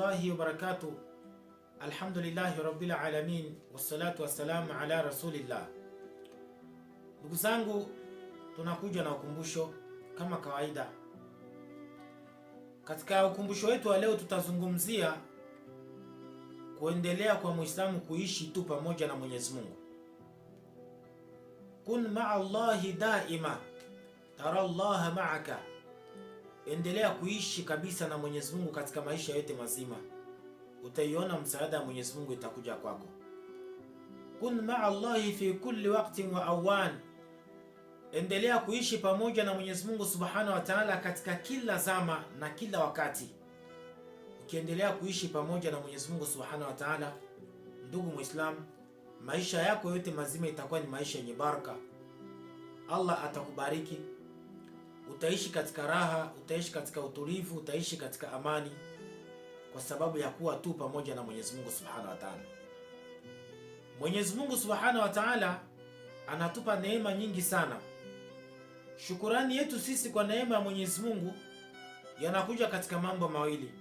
warahmatullahi wabarakatuh. Alhamdulillahi rabbil alamin, wassalatu wassalamu ala rasulillah. Ndugu zangu, tunakuja na ukumbusho kama kawaida. Katika ukumbusho wetu wa leo tutazungumzia kuendelea kwa Muislamu kuishi tu pamoja na Mwenyezi Mungu. Kun ma'a Allahi daima tara Allaha ma'aka. Endelea kuishi kabisa na Mwenyezi Mungu katika maisha yote mazima, utaiona msaada wa Mwenyezi Mungu itakuja kwako. Kun ma'a Allahi fi kulli waqtin wa awan. Endelea kuishi pamoja na Mwenyezi Mungu Subhanahu wa Ta'ala katika kila zama na kila wakati. Ukiendelea kuishi pamoja na Mwenyezi Mungu Subhanahu wa Ta'ala, ndugu Muislamu, maisha yako yote mazima itakuwa ni maisha yenye baraka. Allah atakubariki. Utaishi katika raha, utaishi katika utulivu, utaishi katika amani kwa sababu ya kuwa tu pamoja na Mwenyezi Mungu Subhanahu wa Ta'ala. Mwenyezi Mungu Subhanahu wa Ta'ala anatupa neema nyingi sana. Shukurani yetu sisi kwa neema ya Mwenyezi Mungu yanakuja katika mambo mawili.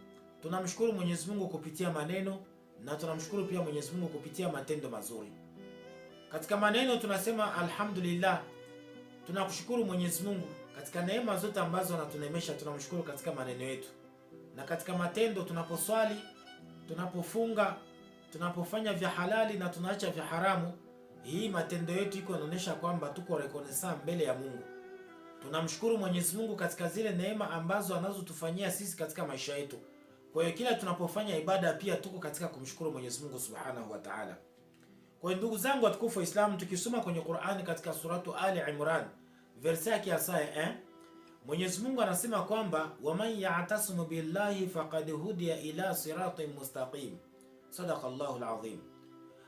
Tunamshukuru Mwenyezi Mungu kupitia maneno na tunamshukuru pia Mwenyezi Mungu kupitia matendo mazuri. Katika maneno tunasema alhamdulillah, tunakushukuru Mwenyezi Mungu katika neema zote ambazo anatunemesha, tunamshukuru katika maneno yetu. Na katika matendo, tunaposwali, tunapofunga, tunapofanya vya halali na tunaacha vya haramu, hii matendo yetu iko inaonyesha kwamba tuko rekonesa mbele ya Mungu. Tunamshukuru Mwenyezi Mungu katika zile neema ambazo anazotufanyia sisi katika maisha yetu. Kwa hiyo kila tunapofanya ibada pia tuko katika kumshukuru Mwenyezi Mungu Subhanahu wa Ta'ala. Kwa hiyo ndugu zangu watukufu wa Islam, tukisoma kwenye Qur'ani katika suratu Ali Imran verse yake ya 1, Mwenyezi Mungu anasema kwamba waman ya'tasimu billahi faqad hudiya ila siratin mustaqim. Sadaqallahu alazim.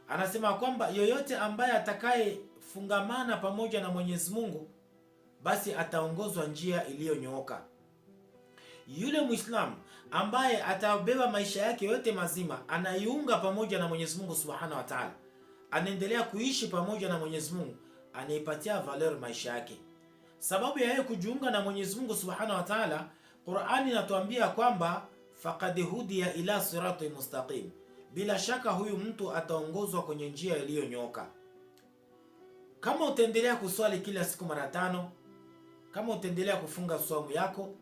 Anasema kwamba yoyote ambaye atakayefungamana pamoja na Mwenyezi Mungu basi ataongozwa njia iliyonyooka. Yule Muislamu ambaye atabeba maisha yake yote mazima anaiunga pamoja na Mwenyezi Mungu Subhanahu wa Ta'ala, anaendelea kuishi pamoja na Mwenyezi Mungu, anaipatia valeur maisha yake. Sababu ya yeye kujiunga na Mwenyezi Mungu Subhanahu wa Ta'ala, Qur'ani inatuambia kwamba faqad hudiya ila siratin mustaqim. Bila shaka huyu mtu ataongozwa kwenye njia iliyonyooka. Kama utaendelea kuswali kila siku mara 5, kama utaendelea kufunga saumu yako,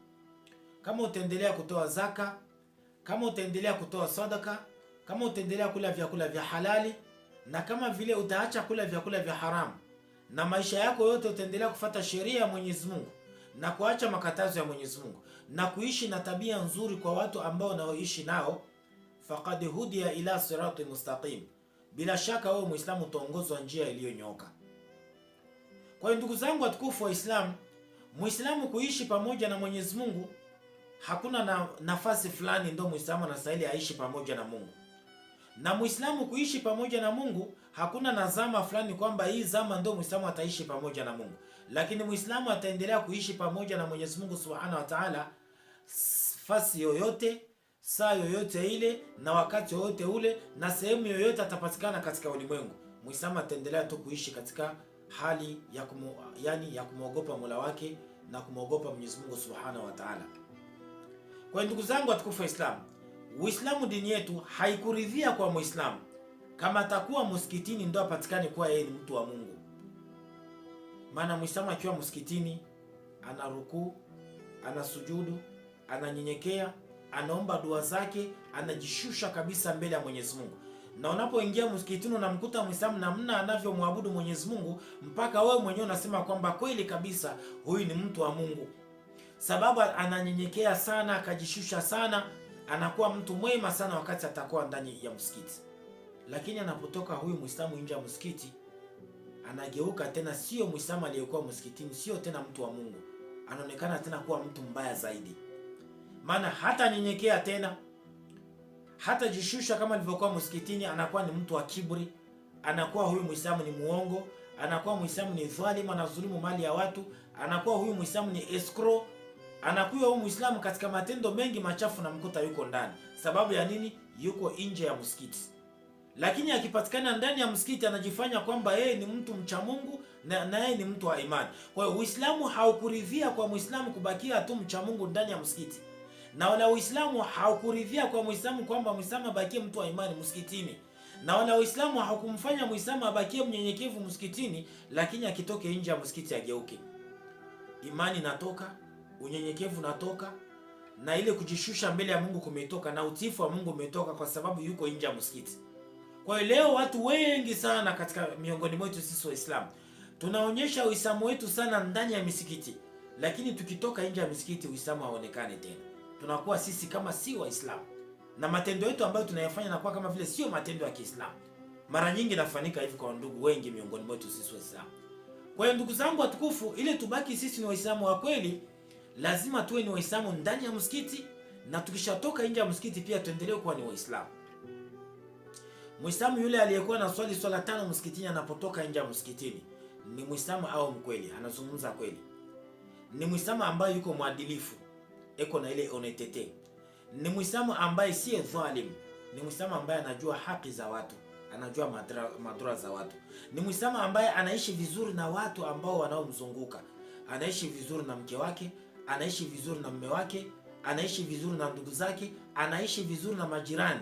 kama utaendelea kutoa zaka, kama utaendelea kutoa sadaka, kama utaendelea kula vyakula vya halali, na kama vile utaacha kula vyakula vya haramu, na maisha yako yote utaendelea kufuata sheria ya Mwenyezi Mungu na kuacha makatazo ya Mwenyezi Mungu na kuishi na tabia nzuri kwa watu ambao unaoishi nao, faqad hudiya ila siratin mustaqim. Bila shaka wewe Muislamu utaongozwa njia iliyonyooka. Kwa hiyo ndugu zangu watukufu wa Islam, Muislamu kuishi pamoja na Mwenyezi Mungu, hakuna nafasi fulani ndio Muislamu anastahili aishi pamoja na Mungu. Na Muislamu kuishi pamoja na Mungu, hakuna na zama fulani kwamba hii zama ndio Muislamu ataishi pamoja na Mungu. Lakini Muislamu ataendelea kuishi pamoja na Mwenyezi Mungu Subhanahu wa Ta'ala fasi yoyote, saa yoyote ile, na wakati yoyote ule, na sehemu yoyote atapatikana katika ulimwengu. Muislamu ataendelea tu kuishi katika hali ya kumwogopa Mola wake na kumwogopa Mwenyezi Mungu Subhanahu wa Ta'ala. Kwa ndugu zangu watukufu wa Islam, Uislamu dini yetu haikuridhia kwa Muislamu kama atakuwa msikitini ndio apatikane kuwa yeye ni mtu wa Mungu. Maana Muislamu akiwa msikitini anaruku, anasujudu, ananyenyekea, anaomba dua zake, anajishusha kabisa mbele ya Mwenyezi Mungu. Na unapoingia msikitini unamkuta Muislamu namna anavyomwabudu Mwenyezi Mungu mpaka wewe mwenyewe unasema kwamba kweli kabisa huyu ni mtu wa Mungu. Sababu ananyenyekea sana, akajishusha sana, anakuwa mtu mwema sana wakati atakuwa ndani ya msikiti. Lakini anapotoka huyu Muislamu nje ya msikiti, anageuka tena sio Muislamu aliyekuwa msikitini, sio tena mtu wa Mungu. Anaonekana tena kuwa mtu mbaya zaidi. Maana hata nyenyekea tena, hata jishusha kama alivyokuwa msikitini, anakuwa ni mtu wa kiburi, anakuwa huyu Muislamu ni muongo, anakuwa Muislamu ni dhalimu, anadhulumu mali ya watu, anakuwa huyu Muislamu ni escrow, anakuwa huyu Muislamu katika matendo mengi machafu na mkuta yuko ndani. Sababu ya nini? Yuko nje ya msikiti. Lakini akipatikana ndani ya msikiti anajifanya kwamba yeye ni mtu mcha Mungu na yeye ni mtu wa imani. Kwa hiyo Uislamu haukuridhia kwa Muislamu kubakia tu mcha Mungu ndani ya msikiti. Na wala Uislamu haukuridhia kwa Muislamu kwamba Muislamu abakie mtu wa imani msikitini, na wala Uislamu hakumfanya Muislamu abakie mnyenyekevu msikitini, lakini akitoke nje ya msikiti ageuke. Imani natoka, unyenyekevu natoka, na ile kujishusha mbele ya Mungu kumetoka, na utiifu wa Mungu umetoka, kwa sababu yuko nje ya msikiti. Kwa hiyo leo watu wengi sana katika miongoni mwetu sisi Waislamu tunaonyesha Uislamu wetu sana ndani ya misikiti, lakini tukitoka nje ya misikiti Uislamu haonekani tena. Tunakuwa sisi kama si Waislamu, na matendo yetu ambayo tunayafanya nakuwa kama vile sio matendo ya Kiislamu. Mara nyingi nafanyika hivi kwa ndugu wengi miongoni mwetu sisi Waislamu. Kwa hiyo ndugu zangu watukufu, ili tubaki sisi ni Waislamu wa kweli, lazima tuwe ni Waislamu ndani ya msikiti, na tukishatoka nje ya msikiti pia tuendelee kuwa ni Waislamu. Muislamu yule aliyekuwa na swali swala 5 msikitini, anapotoka nje ya msikitini ni Muislamu au mkweli, anazungumza kweli. Ni Muislamu ambaye yuko mwadilifu, eko na ile honestete. Ni Muislamu ambaye si dhalim, ni Muislamu ambaye anajua haki za watu, anajua madhara za watu. Ni Muislamu ambaye anaishi vizuri na watu ambao wanaomzunguka. Anaishi vizuri na mke wake, anaishi vizuri na mume wake, anaishi vizuri na ndugu zake, anaishi vizuri na majirani.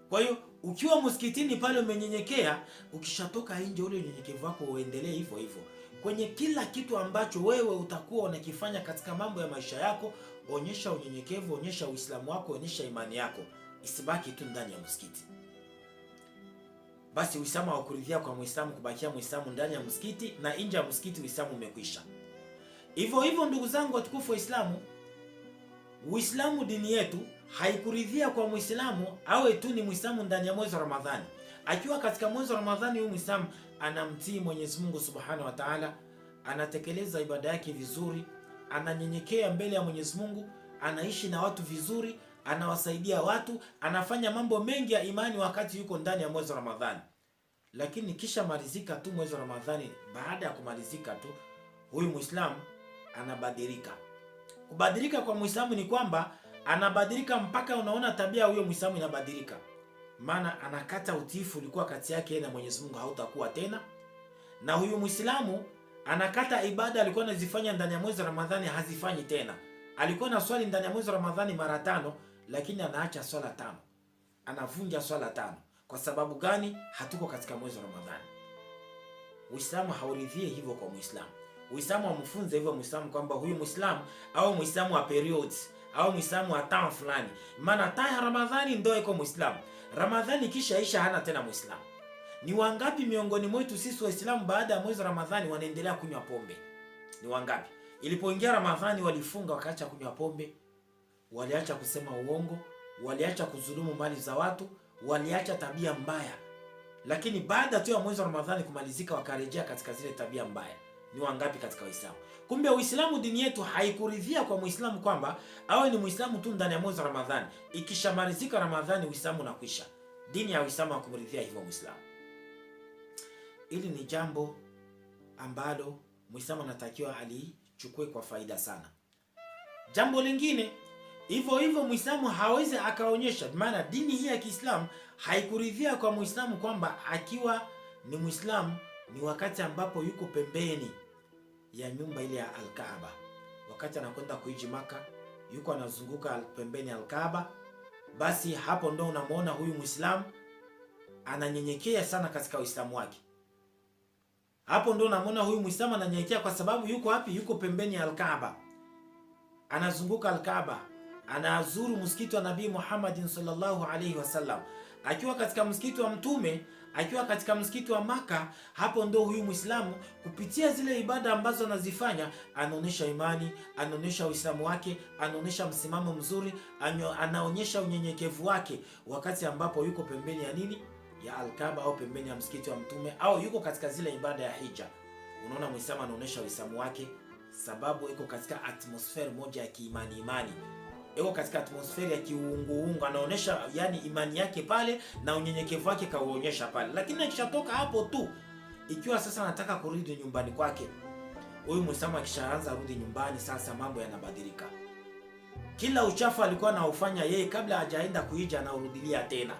Kwa hiyo ukiwa msikitini pale umenyenyekea, ukishatoka nje ule unyenyekevu wako uendelee hivyo hivyo. Kwenye kila kitu ambacho wewe utakuwa unakifanya katika mambo ya maisha yako, onyesha unyenyekevu, onyesha Uislamu wako, onyesha imani yako. Isibaki tu ndani ya msikiti. Basi Uislamu haukuridhia kwa Muislamu kubakia Muislamu ndani ya msikiti, na nje ya msikiti Uislamu umekwisha. Hivyo hivyo ndugu zangu watukufu Waislamu, Uislamu dini yetu haikuridhia kwa Muislamu awe tu ni Muislamu ndani ya mwezi wa Ramadhani. Akiwa katika mwezi wa Ramadhani huyu Muislamu anamtii Mwenyezi Mungu Subhanahu wa Ta'ala, anatekeleza ibada yake vizuri, ananyenyekea mbele ya Mwenyezi Mungu, anaishi na watu vizuri, anawasaidia watu, anafanya mambo mengi ya imani wakati yuko ndani ya mwezi wa Ramadhani. Lakini kisha malizika tu mwezi wa Ramadhani, baada ya kumalizika tu huyu Muislamu anabadilika. Kubadilika kwa Muislamu ni kwamba anabadilika mpaka unaona tabia huyo Muislamu inabadilika. Maana anakata utiifu ulikuwa kati yake na Mwenyezi Mungu, hautakuwa tena. Na huyu Muislamu anakata ibada alikuwa anazifanya ndani ya mwezi wa Ramadhani, hazifanyi tena. Alikuwa na swali ndani ya mwezi wa Ramadhani mara 5, lakini anaacha swala 5. Anavunja swala 5. Kwa sababu gani? Hatuko katika mwezi wa Ramadhani. Uislamu hauridhii hivyo kwa Muislamu. Uislamu amfunze hivyo Muislamu kwamba huyu Muislamu au Muislamu wa periods au Muislamu wa time fulani. Maana taa Ramadhani ndio iko Muislamu. Ramadhani kisha isha hana tena Muislamu. Ni wangapi miongoni mwetu sisi Waislamu baada ya mwezi wa Ramadhani wanaendelea kunywa pombe? Ni wangapi? Ilipoingia Ramadhani walifunga wakaacha kunywa pombe, waliacha kusema uongo, waliacha kudhulumu mali za watu, waliacha tabia mbaya. Lakini baada tu ya mwezi wa Ramadhani kumalizika wakarejea katika zile tabia mbaya. Ni wangapi katika Waislamu? Kumbe Uislamu dini yetu haikuridhia kwa Muislamu kwamba awe ni Muislamu tu ndani ya mwezi wa Ramadhani. Ikishamalizika Ramadhani Uislamu unakwisha. Dini ya Uislamu hakumridhia hivyo Muislamu. Ili ni jambo ambalo Muislamu anatakiwa alichukue kwa faida sana. Jambo lingine, hivyo hivyo Muislamu hawezi akaonyesha, maana dini hii ya Kiislamu haikuridhia kwa Muislamu kwamba akiwa ni Muislamu ni wakati ambapo yuko pembeni ya nyumba ile ya Al-Kaaba. Wakati anakwenda kuiji Maka, yuko anazunguka pembeni ya Al-Kaaba, basi hapo ndo unamuona huyu Muislamu ananyenyekea sana katika Uislamu wake. Hapo ndo unamuona huyu Muislamu ananyenyekea kwa sababu yuko wapi? Yuko pembeni ya Al-Kaaba. Anazunguka Al-Kaaba, anazuru msikiti wa Nabii Muhammad sallallahu alaihi wasallam. Akiwa katika msikiti wa Mtume, akiwa katika msikiti wa Maka, hapo ndo huyu Muislamu kupitia zile ibada ambazo anazifanya anaonesha imani, anaonesha Uislamu wake, anaonesha msimamo mzuri, anaonyesha unyenyekevu wake wakati ambapo yuko pembeni ya nini? Ya Al-Kaaba au pembeni ya msikiti wa Mtume au yuko katika zile ibada ya hija. Unaona Muislamu anaonesha Uislamu wake sababu iko katika atmosphere moja ya kiimani imani. Eko katika atmosferi ya kiungu, anaonesha yani imani yake pale na unyenyekevu wake kauonyesha pale. Lakini akishatoka hapo tu, ikiwa sasa anataka kurudi nyumbani kwake, huyu Muislamu akishaanza rudi nyumbani, sasa mambo yanabadilika. Kila uchafu alikuwa anaufanya yeye kabla hajaenda kuija, anarudilia tena.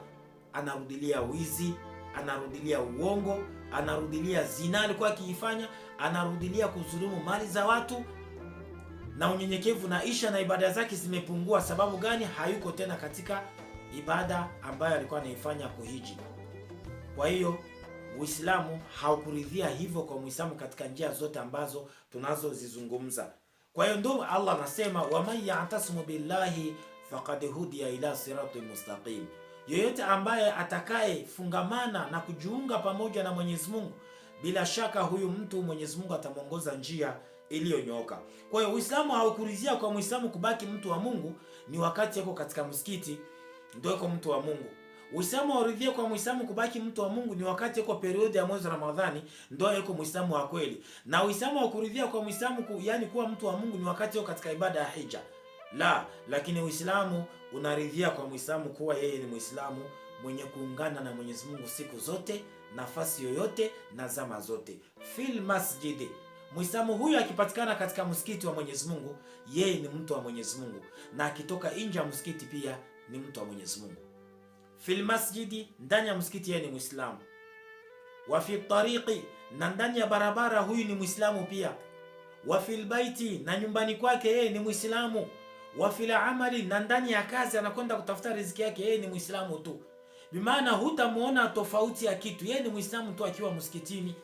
Anarudilia wizi, anarudilia uongo, anarudilia zina alikuwa akiifanya, anarudilia kudhulumu mali za watu. na unyenyekevu na isha na ibada zake zimepungua. Sababu gani? Hayuko tena katika ibada ambayo alikuwa anaifanya kuhiji. Kwa hiyo Uislamu haukuridhia hivyo kwa Muislamu katika njia zote ambazo tunazozizungumza. Kwa hiyo ndio Allah anasema waman ya'tasimu billahi faqad hudiya ila siratin mustaqim. Yeyote ambaye atakaye fungamana na kujiunga pamoja na Mwenyezi Mungu, bila shaka huyu mtu Mwenyezi Mungu atamwongoza njia iliyonyooka. Kwa hiyo Uislamu haukuridhia kwa Muislamu kubaki mtu wa Mungu ni wakati yako katika msikiti ndio yuko mtu wa Mungu. Uislamu hauridhia kwa Muislamu kubaki mtu wa Mungu ni wakati yuko periodi ya mwezi Ramadhani ndio yuko Muislamu wa kweli. Na Uislamu haukuridhia kwa Muislamu yani kuwa mtu wa Mungu ni wakati yuko katika ibada ya hija. Lakini Uislamu unaridhia kwa Muislamu kuwa yeye ni Muislamu mwenye kuungana na Mwenyezi Mungu siku zote, nafasi yoyote na zama zote. Fil masjidi, Muislamu huyu akipatikana katika msikiti wa Mwenyezi Mungu, yeye ni mtu wa Mwenyezi Mungu, na akitoka nje ya msikiti pia ni mtu wa Mwenyezi Mungu. Fil masjidi, ndani ya msikiti yeye ni Muislamu. Wa fi tariqi, na ndani ya barabara huyu ni Muislamu pia. Wa fil baiti, na nyumbani kwake yeye ni Muislamu. Wa fil amali, na ndani ya kazi anakwenda kutafuta riziki yake yeye ni Muislamu tu. Bimaana hutamuona tofauti ya kitu. Yeye ni Muislamu tu akiwa msikitini,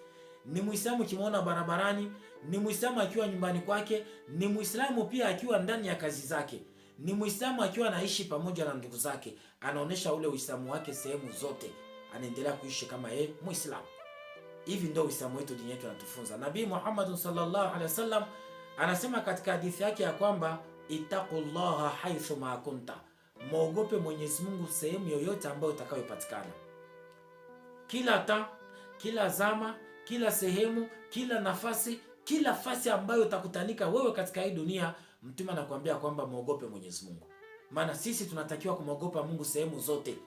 ni Muislamu kimuona barabarani, ni Muislamu akiwa nyumbani kwake, ni Muislamu pia akiwa ndani ya kazi zake, ni Muislamu akiwa anaishi pamoja na ndugu zake. Anaonesha ule Uislamu wake sehemu zote, anaendelea kuishi kama yeye Muislamu. Hivi ndio Uislamu wetu, dini yetu inatufunza. Nabii Muhammad sallallahu alaihi wasallam anasema katika hadithi yake ya kwamba ittaqullaha haythu ma kunta, muogope Mwenyezi Mungu sehemu yoyote ambayo utakayopatikana. Kila zama, kila sehemu, kila nafasi ambayo utakutanika wewe katika hii dunia, Mtume anakuambia kwamba muogope Mwenyezi Mungu. Maana sisi tunatakiwa kumwogopa Mungu sehemu zote.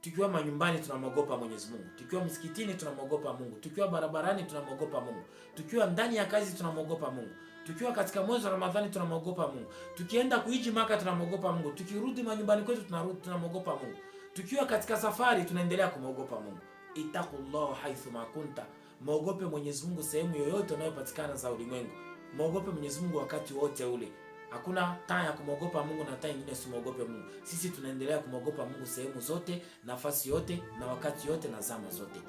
Tukiwa manyumbani tunamwogopa Mwenyezi Mungu, tukiwa msikitini tunamwogopa Mungu, tukiwa barabarani tunamwogopa Mungu, tukiwa ndani ya kazi tunamwogopa Mungu, tukiwa katika mwezi wa Ramadhani tunamwogopa Mungu, tukienda kuhiji Maka tunamwogopa Mungu, tukirudi manyumbani kwetu tunamwogopa Mungu, tukiwa katika safari tunaendelea kumwogopa Mungu. Ittaqullaha haythu ma kunta, muogope Mwenyezi Mungu sehemu yoyote unayopatikana za ulimwengu. Muogope Mwenyezi Mungu wakati wote ule. Hakuna taa ya kumwogopa Mungu na taa nyingine usimwogope Mungu. Sisi tunaendelea kumwogopa Mungu sehemu zote, nafasi yote na wakati yote na zama zote.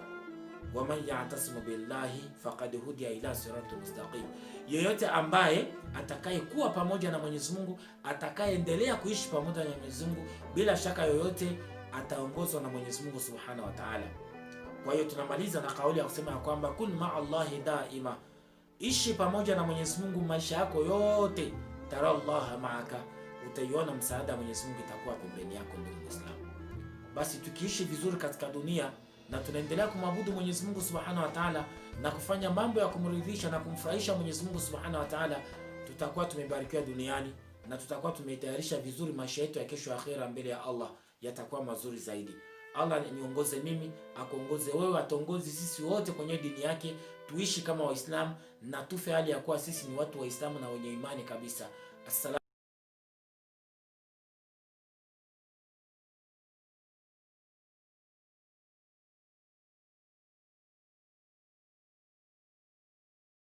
Waman ya'tasimu billahi faqad hudiya ila siratin mustaqim. Yeyote ambaye atakayekuwa pamoja na Mwenyezi Mungu, atakayeendelea kuishi pamoja na Mwenyezi Mungu, bila shaka yoyote ataongozwa na Mwenyezi Mungu Subhanahu wa Ta'ala. Kwa hiyo tunamaliza na kauli ya kusema kwamba kun ma'allahi daima, ishi pamoja na Mwenyezi Mungu maisha yako yote. Tara Allah ma'aka, utaiona msaada wa Mwenyezi Mungu itakuwa pembeni yako ndugu Muislamu. Basi tukiishi vizuri katika dunia na tunaendelea kumwabudu Mwenyezi Mungu Subhanahu wa Ta'ala na kufanya mambo ya kumridhisha na kumfurahisha Mwenyezi Mungu Subhanahu wa Ta'ala, tutakuwa tumebarikiwa duniani na tutakuwa tumetayarisha vizuri maisha yetu ya kesho akhera mbele ya Allah, yatakuwa mazuri zaidi. Allah niongoze mimi, akuongoze wewe, atuongoze sisi wote kwenye dini yake, tuishi kama Waislamu na tufe hali ya kuwa sisi ni watu Waislamu na wenye imani kabisa. Assalamu